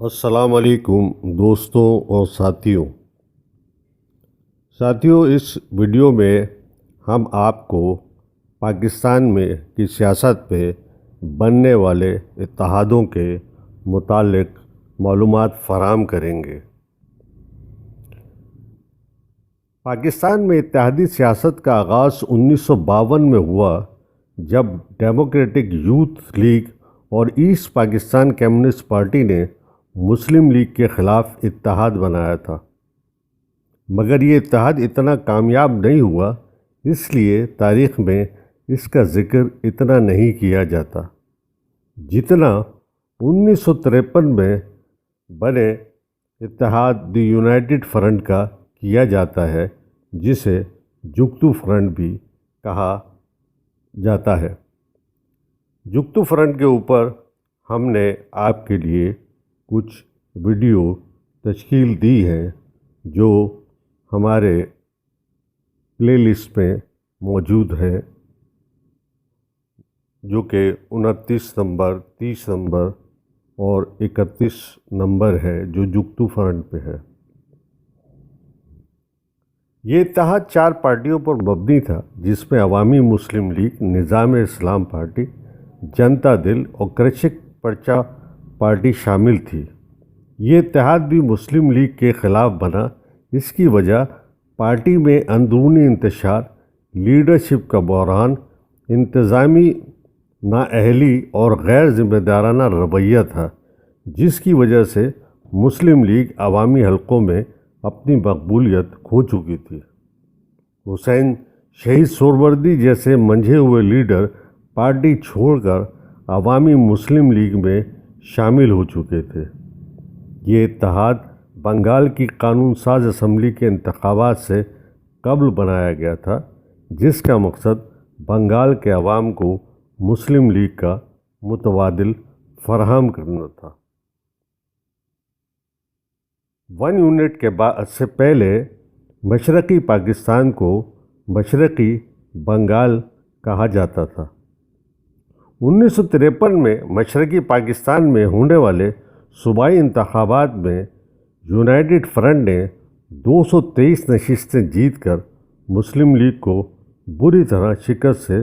السلام علیکم دوستوں اور ساتھیوں اس ویڈیو میں ہم آپ کو پاکستان میں کی سیاست پہ بننے والے اتحادوں کے متعلق معلومات فراہم کریں گے۔ پاکستان میں اتحادی سیاست کا آغاز 1952 میں ہوا، جب ڈیموکریٹک یوتھ لیگ اور ایسٹ پاکستان کمیونسٹ پارٹی نے مسلم لیگ کے خلاف اتحاد بنایا تھا، مگر یہ اتحاد اتنا کامیاب نہیں ہوا، اس لیے تاریخ میں اس کا ذکر اتنا نہیں کیا جاتا جتنا 1953 میں بنے اتحاد دی یونائٹڈ فرنٹ کا کیا جاتا ہے، جسے جگتو فرنٹ بھی کہا جاتا ہے۔ جگتو فرنٹ کے اوپر ہم نے آپ کے لیے کچھ ویڈیو تشکیل دی ہے جو ہمارے پلے لسٹ میں موجود ہے، جو کہ 29 نمبر، 30 نمبر اور 31 نمبر ہے، جو جگتو فرنٹ پہ ہے۔ یہ اتحاد 4 پارٹیوں پر مبنی تھا، جس میں عوامی مسلم لیگ، نظام اسلام پارٹی، جنتا دل اور کرشک پرچہ پارٹی شامل تھی۔ یہ اتحاد بھی مسلم لیگ کے خلاف بنا۔ اس کی وجہ پارٹی میں اندرونی انتشار، لیڈرشپ کا بحران، انتظامی نااہلی اور غیر ذمہ دارانہ رویہ تھا، جس کی وجہ سے مسلم لیگ عوامی حلقوں میں اپنی مقبولیت کھو چکی تھی۔ حسین شہید سہروردی جیسے منجھے ہوئے لیڈر پارٹی چھوڑ کر عوامی مسلم لیگ میں شامل ہو چکے تھے۔ یہ اتحاد بنگال کی قانون ساز اسمبلی کے انتخابات سے قبل بنایا گیا تھا، جس کا مقصد بنگال کے عوام کو مسلم لیگ کا متبادل فراہم کرنا تھا۔ 1 یونٹ کے بعد سے پہلے مشرقی پاکستان کو مشرقی بنگال کہا جاتا تھا۔ 1953 میں مشرقی پاکستان میں ہونے والے صوبائی انتخابات میں یونائٹڈ فرنٹ نے 223 نشستیں جیت کر مسلم لیگ کو بری طرح شکست سے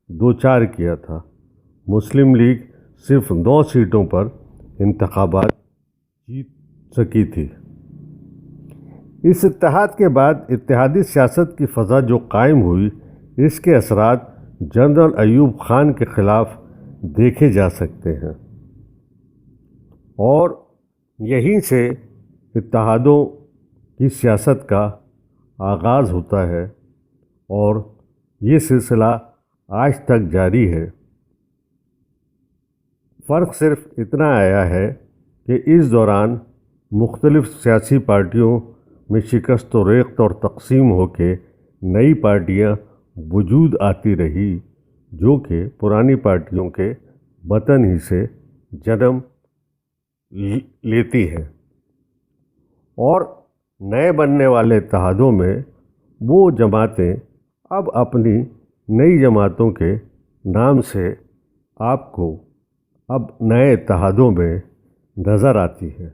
دوچار کیا تھا۔ مسلم لیگ صرف 9 سیٹوں پر انتخابات جیت سکی تھی۔ اس اتحاد کے بعد اتحادی سیاست کی فضا جو قائم ہوئی، اس کے اثرات جنرل ایوب خان کے خلاف دیکھے جا سکتے ہیں، اور یہیں سے اتحادوں کی سیاست کا آغاز ہوتا ہے، اور یہ سلسلہ آج تک جاری ہے۔ فرق صرف اتنا آیا ہے کہ اس دوران مختلف سیاسی پارٹیوں میں شکست و ریخت اور تقسیم ہو کے نئی پارٹیاں وجود آتی رہی، جو کہ پرانی پارٹیوں کے وطن ہی سے جنم لیتی ہیں، اور نئے بننے والے اتحادوں میں وہ جماعتیں اب اپنی نئی جماعتوں کے نام سے آپ کو اب نئے اتحادوں میں نظر آتی ہیں۔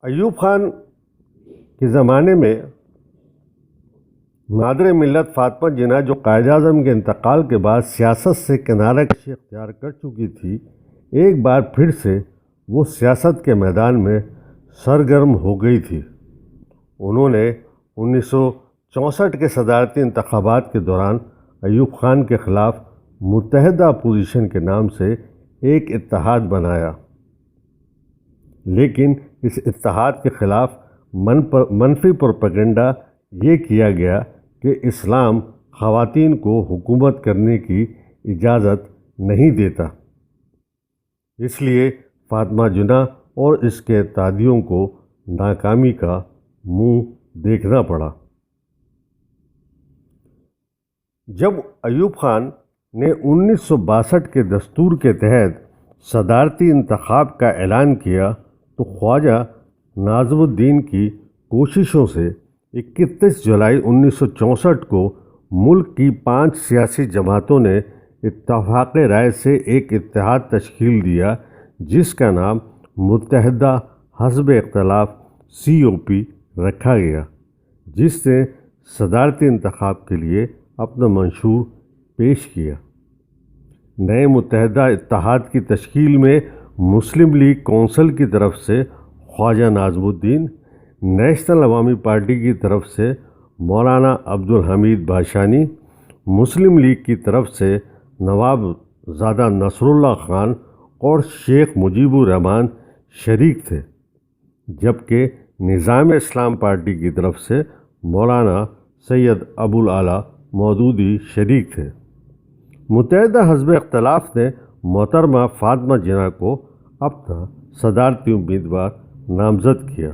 ایوب خان کے زمانے میں مادر ملت فاطمہ جناح، جو قائد اعظم کے انتقال کے بعد سیاست سے کنارہ کشی اختیار کر چکی تھی، ایک بار پھر سے وہ سیاست کے میدان میں سرگرم ہو گئی تھی۔ انہوں نے 1964 کے صدارتی انتخابات کے دوران ایوب خان کے خلاف متحدہ اپوزیشن کے نام سے ایک اتحاد بنایا، لیکن اس اتحاد کے خلاف منفی پروپیگنڈا یہ کیا گیا کہ اسلام خواتین کو حکومت کرنے کی اجازت نہیں دیتا، اس لیے فاطمہ جناح اور اس کے اتحادیوں کو ناکامی کا منہ دیکھنا پڑا۔ جب ایوب خان نے 1962 کے دستور کے تحت صدارتی انتخاب کا اعلان کیا تو خواجہ ناظم الدین کی کوششوں سے 31 جولائی 1964 کو ملک کی 5 سیاسی جماعتوں نے اتفاق رائے سے ایک اتحاد تشکیل دیا جس کا نام متحدہ حزب اختلاف COP رکھا گیا، جس نے صدارتی انتخاب کے لیے اپنا منشور پیش کیا۔ نئے متحدہ اتحاد کی تشکیل میں مسلم لیگ کونسل کی طرف سے خواجہ ناظم الدین، نیشنل عوامی پارٹی کی طرف سے مولانا عبدالحمید باشانی، مسلم لیگ کی طرف سے نواب زادہ نصر اللہ خان اور شیخ مجیب الرحمان شریک تھے، جبکہ نظام اسلام پارٹی کی طرف سے مولانا سید ابوالعلا مودودی شریک تھے۔ متحدہ حزب اختلاف نے محترمہ فاطمہ جناح کو اپنا صدارتی امیدوار نامزد کیا۔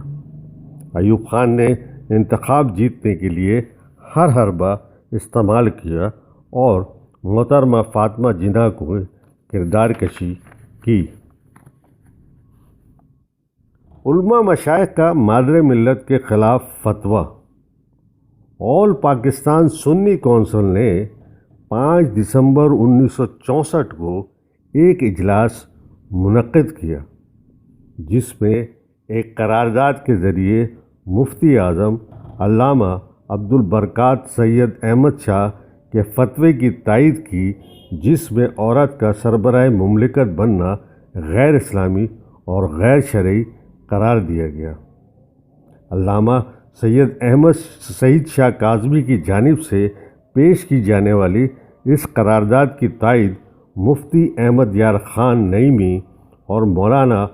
ایوب خان نے انتخاب جیتنے کے لیے ہر حربہ استعمال کیا اور محترمہ فاطمہ جناح کو کردار کشی کی۔ علماء مشائخ کا مادر ملت کے خلاف فتویٰ۔ آل پاکستان سنی کونسل نے 5 دسمبر 1964 کو ایک اجلاس منعقد کیا، جس میں ایک قرارداد کے ذریعے مفتی اعظم علامہ عبدالبرکات سید احمد شاہ کے فتوے کی تائید کی، جس میں عورت کا سربراہ مملکت بننا غیر اسلامی اور غیر شرعی قرار دیا گیا۔ علامہ سید احمد سعید شاہ کاظمی کی جانب سے پیش کی جانے والی اس قرارداد کی تائید مفتی احمد یار خان نعیمی اور مولانا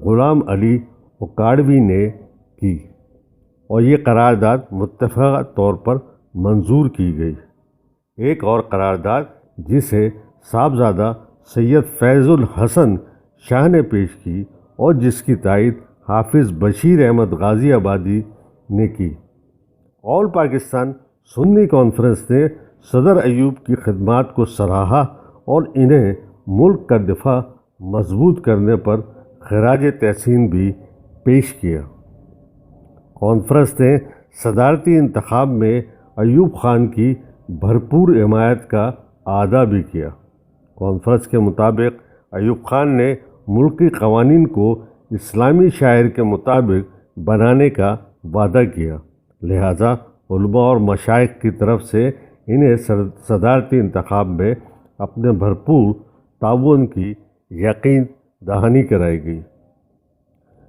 غلام علی اکاڑوی نے کی، اور یہ قرارداد متفقہ طور پر منظور کی گئی۔ ایک اور قرارداد جسے صاحبزادہ سید فیض الحسن شاہ نے پیش کی اور جس کی تائید حافظ بشیر احمد غازی آبادی نے کی۔ آل پاکستان سنی کانفرنس نے صدر ایوب کی خدمات کو سراہا اور انہیں ملک کا دفاع مضبوط کرنے پر خراج تحسین بھی پیش کیا۔ کانفرنس نے صدارتی انتخاب میں ایوب خان کی بھرپور حمایت کا اعادہ بھی کیا۔ کانفرنس کے مطابق ایوب خان نے ملکی قوانین کو اسلامی شاعر کے مطابق بنانے کا وعدہ کیا، لہٰذا علماء اور مشائخ کی طرف سے انہیں صدارتی انتخاب میں اپنے بھرپور تعاون کی یقین دہانی کرائی گئی۔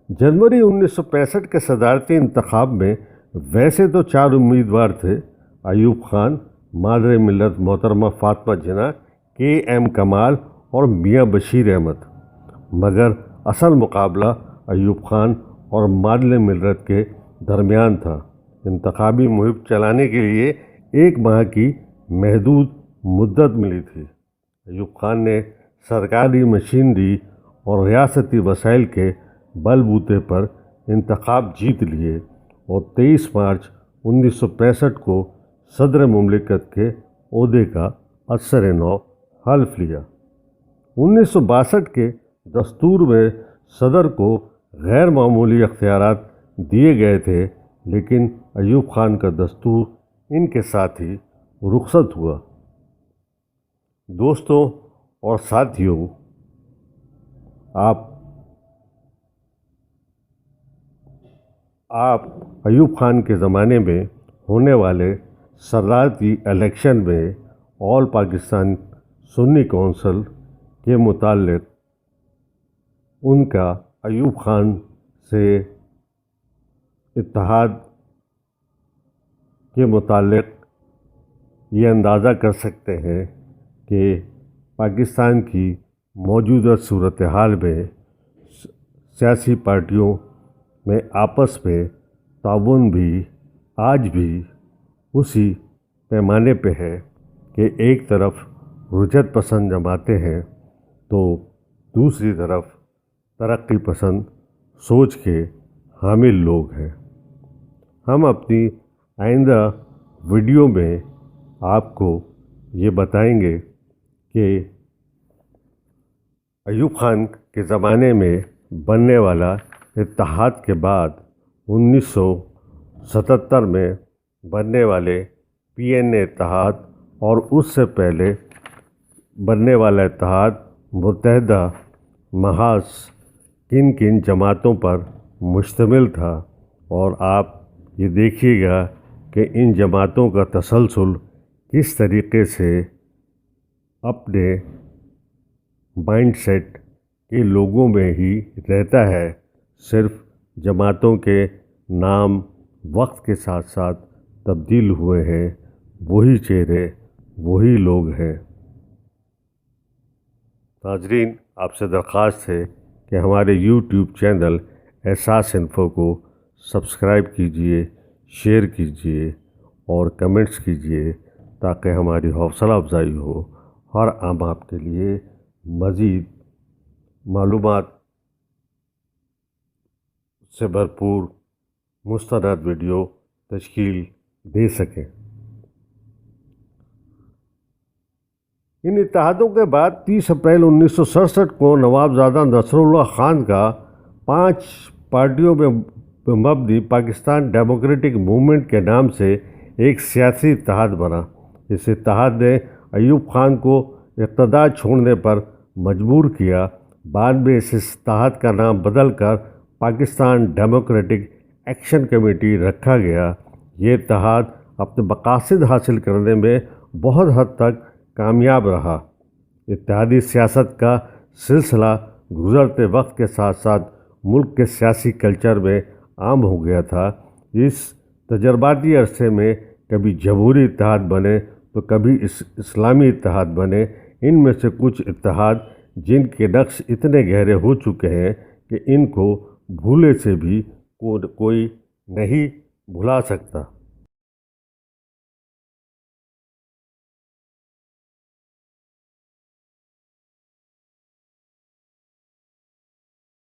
جنوری 1965 کے صدارتی انتخاب میں ویسے تو 4 امیدوار تھے: ایوب خان، مادر ملت محترمہ فاطمہ جناح، KM کمال اور میاں بشیر احمد، مگر اصل مقابلہ ایوب خان اور مادر ملت کے درمیان تھا۔ انتخابی مہم چلانے کے لیے 1 ماہ کی محدود مدت ملی تھی۔ ایوب خان نے سرکاری مشینری اور ریاستی وسائل کے بل بوتے پر انتخاب جیت لیے اور 23 مارچ 1965 کو صدر مملکت کے عہدے کا اثر نو حلف لیا۔ 1962 کے دستور میں صدر کو غیر معمولی اختیارات دیے گئے تھے، لیکن ایوب خان کا دستور ان کے ساتھ ہی رخصت ہوا۔ دوستوں اور ساتھیوں، آپ ایوب خان کے زمانے میں ہونے والے صدارتی الیکشن میں آل پاکستان سنی کونسل کے متعلق ان کا ایوب خان سے اتحاد کے متعلق یہ اندازہ کر سکتے ہیں کہ پاکستان کی موجودہ صورتحال میں سیاسی پارٹیوں میں آپس میں تعاون بھی آج بھی اسی پیمانے پہ ہے کہ ایک طرف رجعت پسند جماعتیں ہیں تو دوسری طرف ترقی پسند سوچ کے حامل لوگ ہیں۔ ہم اپنی آئندہ ویڈیو میں آپ کو یہ بتائیں گے کہ ایوب خان کے زمانے میں بننے والا اتحاد کے بعد 1977 میں بننے والے PNA اتحاد اور اس سے پہلے بننے والا اتحاد متحدہ محاذ کن کن جماعتوں پر مشتمل تھا، اور آپ یہ دیکھیے گا کہ ان جماعتوں کا تسلسل کس طریقے سے اپنے مائنڈ سیٹ کے لوگوں میں ہی رہتا ہے۔ صرف جماعتوں کے نام وقت کے ساتھ ساتھ تبدیل ہوئے ہیں، وہی چہرے وہی لوگ ہیں۔ ناظرین، آپ سے درخواست ہے کہ ہمارے یوٹیوب چینل احساس انفو کو سبسکرائب کیجئے، شیئر کیجئے اور کمنٹس کیجئے تاکہ ہماری حوصلہ افزائی ہو اور ہم آپ کے لیے مزید معلومات سے بھرپور مستند ویڈیو تشکیل دے سکیں۔ ان اتحادوں کے بعد 30 اپریل 1967 کو نوابزادہ نصراللہ خان کا 5 پارٹیوں میں مبنی پاکستان ڈیموکریٹک موومنٹ کے نام سے ایک سیاسی اتحاد بنا۔ اس اتحاد نے ایوب خان کو اقتدار چھوڑنے پر مجبور کیا۔ بعد میں اس اتحاد کا نام بدل کر پاکستان ڈیموکریٹک ایکشن کمیٹی رکھا گیا۔ یہ اتحاد اپنے مقاصد حاصل کرنے میں بہت حد تک کامیاب رہا۔ اتحادی سیاست کا سلسلہ گزرتے وقت کے ساتھ ساتھ ملک کے سیاسی کلچر میں عام ہو گیا تھا۔ اس تجرباتی عرصے میں کبھی جمہوری اتحاد بنے تو کبھی اسلامی اتحاد بنے۔ ان میں سے کچھ اتحاد جن کے نقش اتنے گہرے ہو چکے ہیں کہ ان کو بھولے سے بھی کوئی نہیں بھلا سکتا۔